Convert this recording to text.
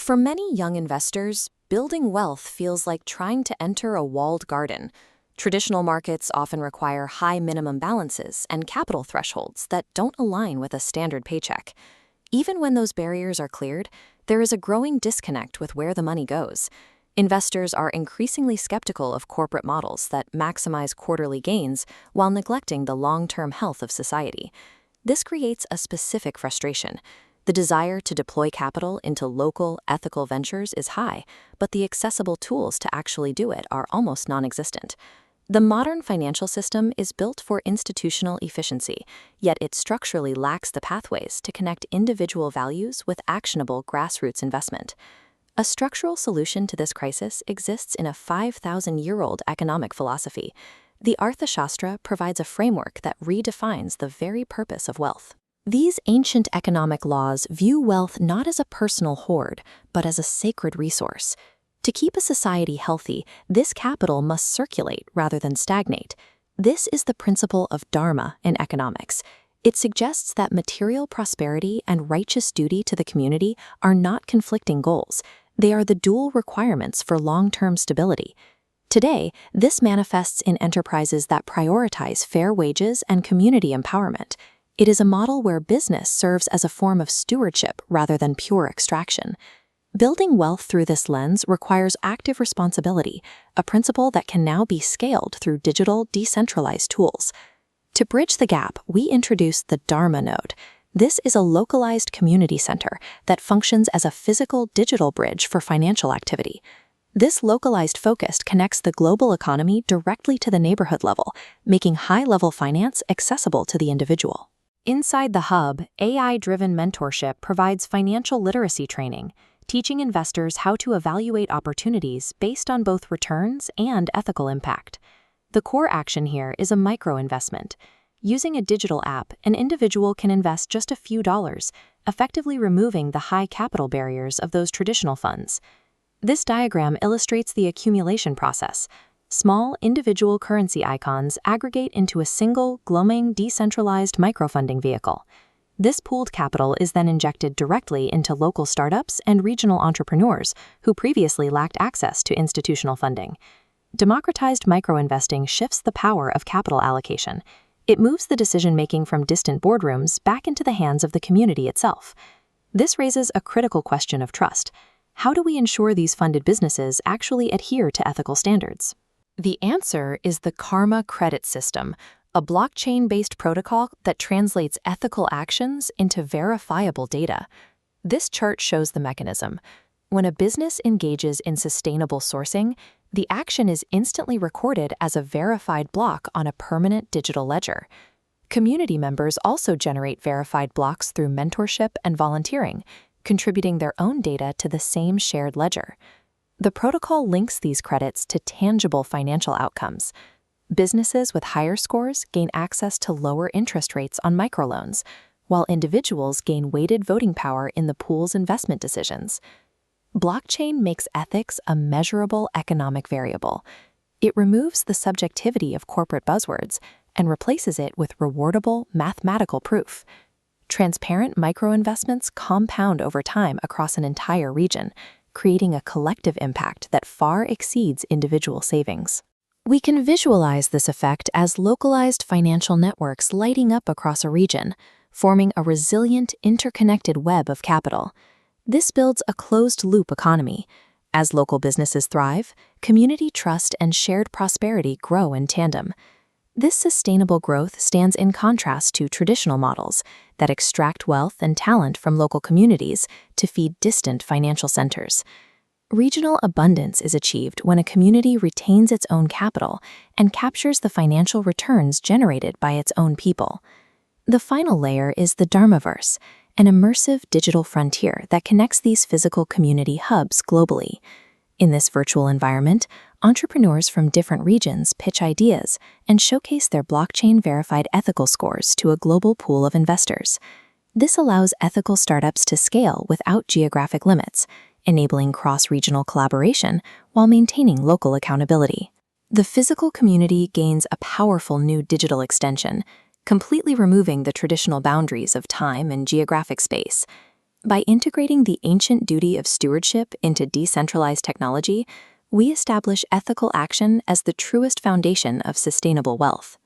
For many young investors, building wealth feels like trying to enter a walled garden. Traditional markets often require high minimum balances and capital thresholds that don't align with a standard paycheck. Even when those barriers are cleared, there is a growing disconnect with where the money goes. Investors are increasingly skeptical of corporate models that maximize quarterly gains while neglecting the long-term health of society. This creates a specific frustration. The desire to deploy capital into local, ethical ventures is high, but the accessible tools to actually do it are almost non-existent. The modern financial system is built for institutional efficiency, yet it structurally lacks the pathways to connect individual values with actionable grassroots investment. A structural solution to this crisis exists in a 5,000-year-old economic philosophy. The Arthashastra provides a framework that redefines the very purpose of wealth. These ancient economic laws view wealth not as a personal hoard, but as a sacred resource. To keep a society healthy, this capital must circulate rather than stagnate. This is the principle of dharma in economics. It suggests that material prosperity and righteous duty to the community are not conflicting goals. They are the dual requirements for long-term stability. Today, this manifests in enterprises that prioritize fair wages and community empowerment. It is a model where business serves as a form of stewardship rather than pure extraction. Building wealth through this lens requires active responsibility, a principle that can now be scaled through digital, decentralized tools. To bridge the gap, we introduce the Dharma Node. This is a localized community center that functions as a physical digital bridge for financial activity. This localized focus connects the global economy directly to the neighborhood level, making high-level finance accessible to the individual. Inside the hub, AI-driven mentorship provides financial literacy training, teaching investors how to evaluate opportunities based on both returns and ethical impact. The core action here is a micro-investment. Using a digital app, an individual can invest just a few dollars, effectively removing the high capital barriers of those traditional funds. This diagram illustrates the accumulation process. Small, individual currency icons aggregate into a single, glowing, decentralized microfunding vehicle. This pooled capital is then injected directly into local startups and regional entrepreneurs who previously lacked access to institutional funding. Democratized microinvesting shifts the power of capital allocation. It moves the decision-making from distant boardrooms back into the hands of the community itself. This raises a critical question of trust. How do we ensure these funded businesses actually adhere to ethical standards? The answer is the Karma Credit System, a blockchain-based protocol that translates ethical actions into verifiable data. This chart shows the mechanism. When a business engages in sustainable sourcing, the action is instantly recorded as a verified block on a permanent digital ledger. Community members also generate verified blocks through mentorship and volunteering, contributing their own data to the same shared ledger. The protocol links these credits to tangible financial outcomes. Businesses with higher scores gain access to lower interest rates on microloans, while individuals gain weighted voting power in the pool's investment decisions. Blockchain makes ethics a measurable economic variable. It removes the subjectivity of corporate buzzwords and replaces it with rewardable mathematical proof. Transparent microinvestments compound over time across an entire region, creating a collective impact that far exceeds individual savings. We can visualize this effect as localized financial networks lighting up across a region, forming a resilient, interconnected web of capital. This builds a closed-loop economy. As local businesses thrive, community trust and shared prosperity grow in tandem. This sustainable growth stands in contrast to traditional models that extract wealth and talent from local communities to feed distant financial centers. Regional abundance is achieved when a community retains its own capital and captures the financial returns generated by its own people. The final layer is the Dharmaverse, an immersive digital frontier that connects these physical community hubs globally. In this virtual environment, entrepreneurs from different regions pitch ideas and showcase their blockchain-verified ethical scores to a global pool of investors. This allows ethical startups to scale without geographic limits, enabling cross-regional collaboration while maintaining local accountability. The physical community gains a powerful new digital extension, completely removing the traditional boundaries of time and geographic space. By integrating the ancient duty of stewardship into decentralized technology, we establish ethical action as the truest foundation of sustainable wealth.